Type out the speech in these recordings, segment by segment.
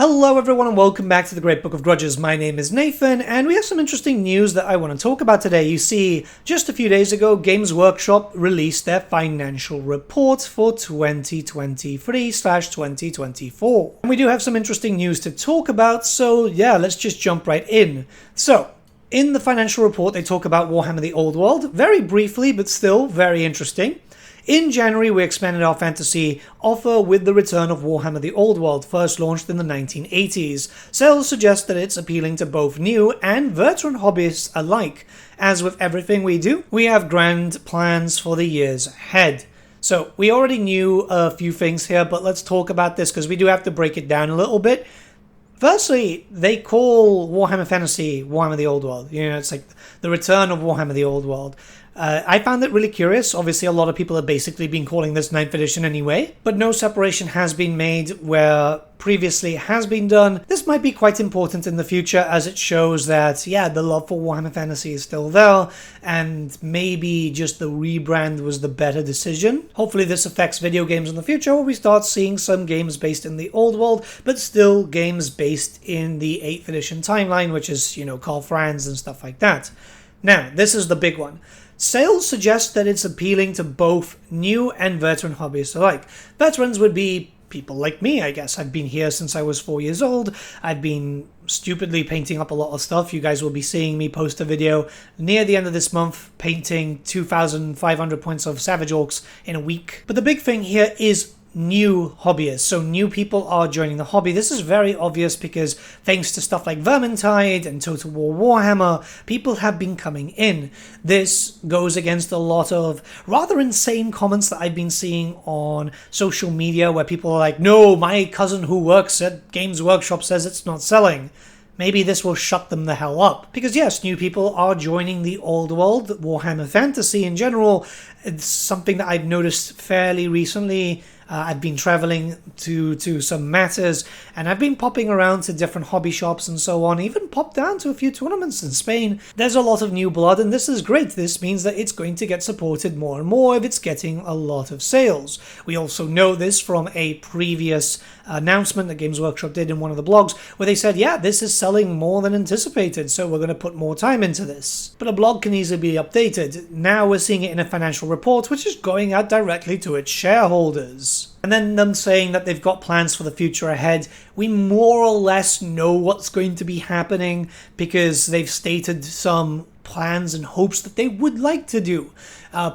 Hello everyone and welcome back to the Great Book of Grudges. My name is Nathan and we have some interesting news that I want to talk about today. You see, just a few days ago, Games Workshop released their financial report for 2023/2024. And we do have some interesting news to talk about, so yeah, let's just jump right in. So, in the financial report, they talk about Warhammer the Old World, very briefly, but still very interesting. In January, we expanded our fantasy offer with the return of Warhammer the Old World, first launched in the 1980s. Sales suggest that it's appealing to both new and veteran hobbyists alike. As with everything we do, we have grand plans for the years ahead. So, we already knew a few things here, but let's talk about this because we do have to break it down a little bit. Firstly, they call Warhammer Fantasy Warhammer the Old World. You know, it's like the return of Warhammer the Old World. I found it really curious. Obviously, a lot of people have basically been calling this 9th edition anyway, but no separation has been made where previously it has been done. This might be quite important in the future as it shows that, yeah, the love for Warhammer Fantasy is still there, and maybe just the rebrand was the better decision. Hopefully this affects video games in the future where we start seeing some games based in the old world, but still games based in the 8th edition timeline, which is, you know, Karl Franz and stuff like that. Now, this is the big one. Sales suggest that it's appealing to both new and veteran hobbyists alike. Veterans would be people like me, I guess. I've been here since I was 4 years old. I've been stupidly painting up a lot of stuff. You guys will be seeing me post a video near the end of this month painting 2,500 points of Savage Orcs in a week. But the big thing here is new hobbyists. So new people are joining the hobby. This is very obvious because thanks to stuff like Vermintide and Total War Warhammer, people have been coming in. This goes against a lot of rather insane comments that I've been seeing on social media where people are like, no, my cousin who works at Games Workshop says it's not selling. Maybe this will shut them the hell up. Because yes, new people are joining the old world, Warhammer Fantasy in general. It's something that I've noticed fairly recently. I've been traveling to some matters, and I've been popping around to different hobby shops and so on, even popped down to a few tournaments in Spain. There's a lot of new blood, and this is great. This means that it's going to get supported more and more if it's getting a lot of sales. We also know this from a previous announcement that Games Workshop did in one of the blogs, where they said, yeah, this is selling more than anticipated, so we're going to put more time into this. But a blog can easily be updated. Now we're seeing it in a financial report, which is going out directly to its shareholders. And then them saying that they've got plans for the future ahead. We more or less know what's going to be happening because they've stated some plans and hopes that they would like to do.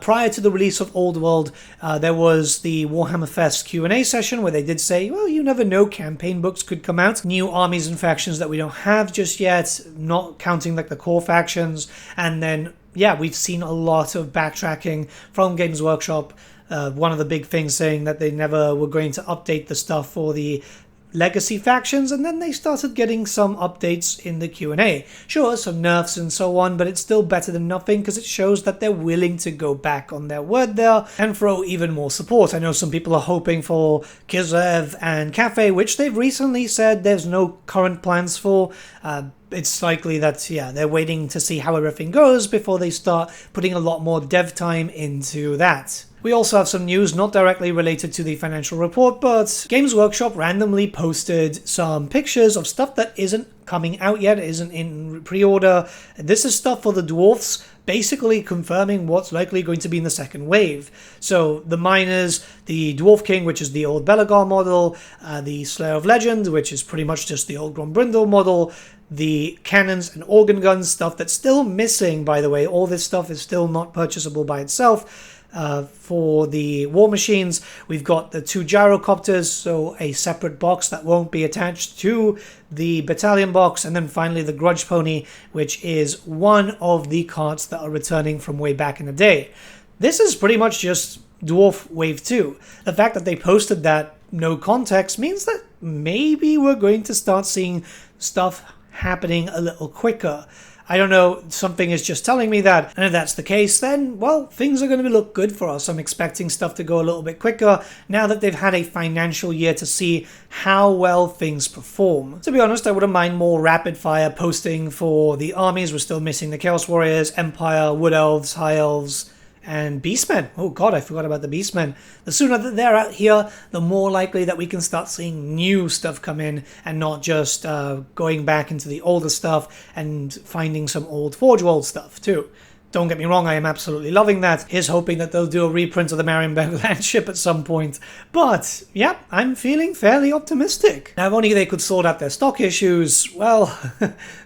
Prior to the release of Old World, there was the Warhammer Fest Q&A session where they did say, well, you never know, campaign books could come out. New armies and factions that we don't have just yet, not counting like the core factions. And then, yeah, we've seen a lot of backtracking from Games Workshop. One of the big things saying that they never were going to update the stuff for the legacy factions, and then they started getting some updates in the Q&A. Sure, some nerfs and so on, but it's still better than nothing because it shows that they're willing to go back on their word there and throw even more support. I know some people are hoping for Kislev and Cafe, which they've recently said there's no current plans for. It's likely that, yeah, they're waiting to see how everything goes before they start putting a lot more dev time into that. We also have some news not directly related to the financial report, but Games Workshop randomly posted some pictures of stuff that isn't coming out yet, isn't in pre-order. This is stuff for the dwarfs, basically confirming what's likely going to be in the second wave. So the miners, the Dwarf King, which is the old Belagar model, the Slayer of Legend, which is pretty much just the old Grombrindle model, the cannons and organ guns, stuff that's still missing, by the way. All this stuff is still not purchasable by itself. For the war machines, we've got the 2 gyrocopters, so a separate box that won't be attached to the battalion box, and then finally the Grudge Pony, which is one of the carts that are returning from way back in the day. This is pretty much just Dwarf Wave 2. The fact that they posted that no context means that maybe we're going to start seeing stuff happening a little quicker. I don't know, something is just telling me that, and if that's the case, then, well, things are going to look good for us. I'm expecting stuff to go a little bit quicker now that they've had a financial year to see how well things perform. To be honest, I wouldn't mind more rapid-fire posting for the armies. We're still missing the Chaos Warriors, Empire, Wood Elves, High Elves, and Beastmen. Oh god, I forgot about the Beastmen. The sooner that they're out here, the more likely that we can start seeing new stuff come in and not just going back into the older stuff and finding some old Forge World stuff too. Don't get me wrong, I am absolutely loving that. Here's hoping that they'll do a reprint of the Marienberg landship at some point. But, yeah, I'm feeling fairly optimistic. Now, if only they could sort out their stock issues, well,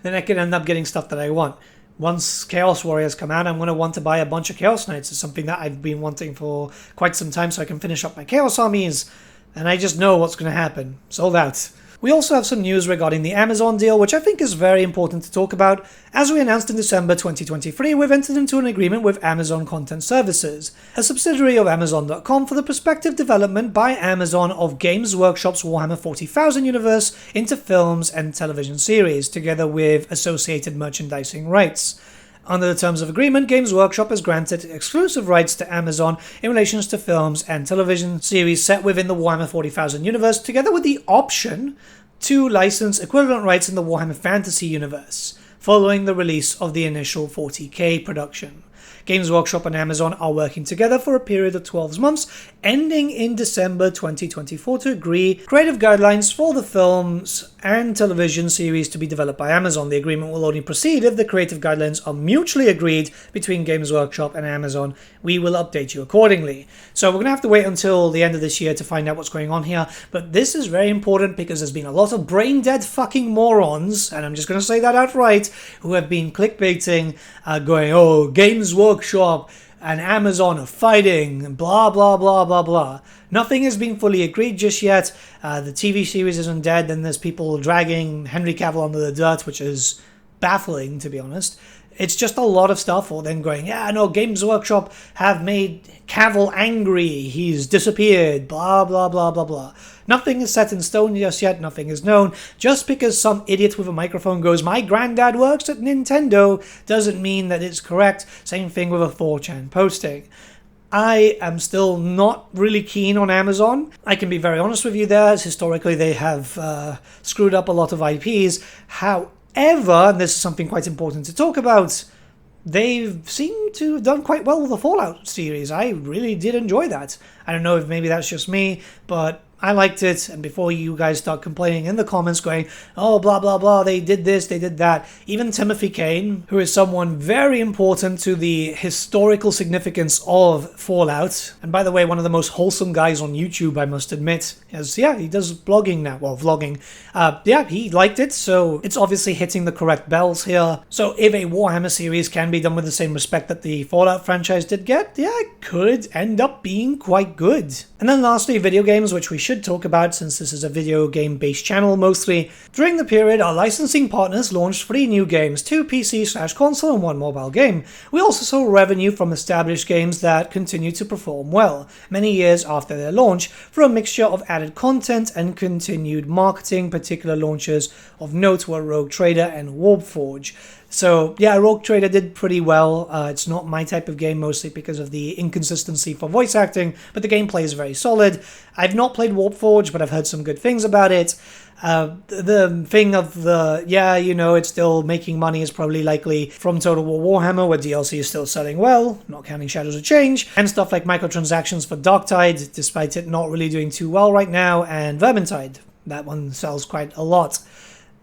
then I can end up getting stuff that I want. Once Chaos Warriors come out, I'm going to want to buy a bunch of Chaos Knights. It's something that I've been wanting for quite some time so I can finish up my Chaos armies. And I just know what's going to happen. Sold out. We also have some news regarding the Amazon deal, which I think is very important to talk about. As we announced in December 2023, we've entered into an agreement with Amazon Content Services, a subsidiary of Amazon.com, for the prospective development by Amazon of Games Workshop's Warhammer 40,000 universe into films and television series, together with associated merchandising rights. Under the terms of agreement, Games Workshop has granted exclusive rights to Amazon in relation to films and television series set within the Warhammer 40,000 universe, together with the option to license equivalent rights in the Warhammer Fantasy universe, following the release of the initial 40K production. Games Workshop and Amazon are working together for a period of 12 months, ending in December 2024, to agree creative guidelines for the films and television series to be developed by Amazon. The agreement will only proceed if the creative guidelines are mutually agreed between Games Workshop and Amazon. We will update you accordingly. So we're going to have to wait until the end of this year to find out what's going on here, but this is very important because there's been a lot of brain-dead fucking morons, and I'm just going to say that outright, who have been clickbaiting, going, oh, Games Workshop and Amazon are fighting, and blah, blah, blah, blah, blah. Nothing has been fully agreed just yet. The TV series isn't dead, and there's people dragging Henry Cavill under the dirt, which is baffling, to be honest. It's just a lot of stuff, or then going, yeah, no, Games Workshop have made Cavill angry, he's disappeared, blah, blah, blah, blah, blah. Nothing is set in stone just yet, nothing is known. Just because some idiot with a microphone goes, my granddad works at Nintendo, doesn't mean that it's correct. Same thing with a 4chan posting. I am still not really keen on Amazon. I can be very honest with you there, as historically they have screwed up a lot of IPs. However, and this is something quite important to talk about, they've seemed to have done quite well with the Fallout series. I really did enjoy that. I don't know if maybe that's just me, but I liked it, and before you guys start complaining in the comments going, oh, blah, blah, blah, they did this, they did that, even Timothy Kane, who is someone very important to the historical significance of Fallout, and by the way, one of the most wholesome guys on YouTube, I must admit, as, yeah, he does blogging now, well, vlogging, yeah, he liked it, so it's obviously hitting the correct bells here. So if a Warhammer series can be done with the same respect that the Fallout franchise did get, yeah, it could end up being quite good. And then lastly, video games, which we should talk about since this is a video game based channel mostly. During the period, our licensing partners launched 3 new games, 2 PC/console and 1 mobile game. We also saw revenue from established games that continue to perform well, many years after their launch, for a mixture of added content and continued marketing. Particular launches of note were Rogue Trader and Warpforge. So yeah, Rogue Trader did pretty well. It's not my type of game, mostly because of the inconsistency for voice acting, but the gameplay is very solid. I've not played Warpforge, but I've heard some good things about it. The thing of the, yeah, you know, it's still making money is probably likely from Total War Warhammer, where DLC is still selling well, not counting Shadows of Change, and stuff like microtransactions for Darktide, despite it not really doing too well right now, and Vermintide. That one sells quite a lot.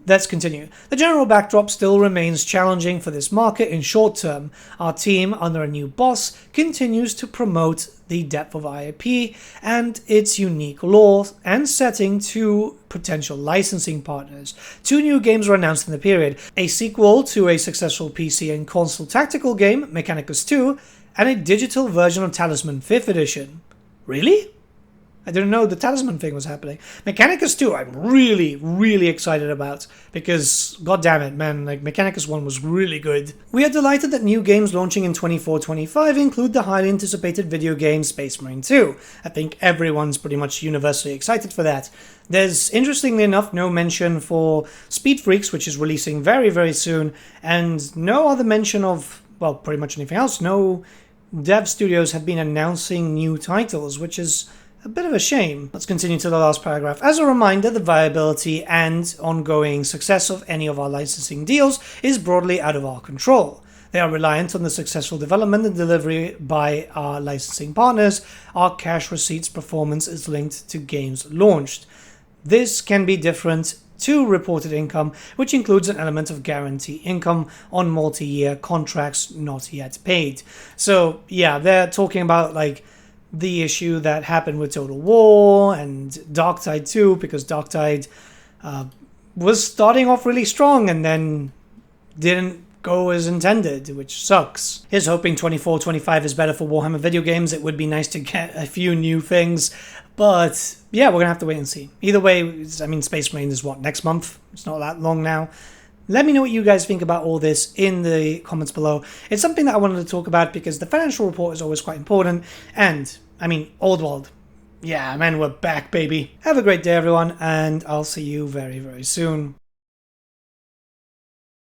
Let's continue. The general backdrop still remains challenging for this market in short term. Our team, under a new boss, continues to promote the depth of IP and its unique lore and setting to potential licensing partners. 2 new games were announced in the period: a sequel to a successful PC and console tactical game, Mechanicus 2, and a digital version of Talisman 5th Edition. Really? I didn't know the Talisman thing was happening. Mechanicus 2, I'm really, really excited about, because, god damn it, man, like, Mechanicus 1 was really good. We are delighted that new games launching in 24-25 include the highly anticipated video game Space Marine 2. I think everyone's pretty much universally excited for that. There's, interestingly enough, no mention for Speed Freaks, which is releasing very, very soon, and no other mention of, well, pretty much anything else. No dev studios have been announcing new titles, which is a bit of a shame. Let's continue to the last paragraph. As a reminder, the viability and ongoing success of any of our licensing deals is broadly out of our control. They are reliant on the successful development and delivery by our licensing partners. Our cash receipts performance is linked to games launched. This can be different to reported income, which includes an element of guarantee income on multi-year contracts not yet paid. So yeah, they're talking about like the issue that happened with Total War and Darktide 2, because Darktide was starting off really strong and then didn't go as intended, which sucks. Here's hoping 24-25 is better for Warhammer video games. It would be nice to get a few new things, but yeah, we're gonna have to wait and see. Either way, I mean, Space Marine is what, next month? It's not that long now. Let me know what you guys think about all this in the comments below. It's something that I wanted to talk about because the financial report is always quite important. And, I mean, Old World. Yeah, man, we're back, baby. Have a great day, everyone, and I'll see you very, very soon.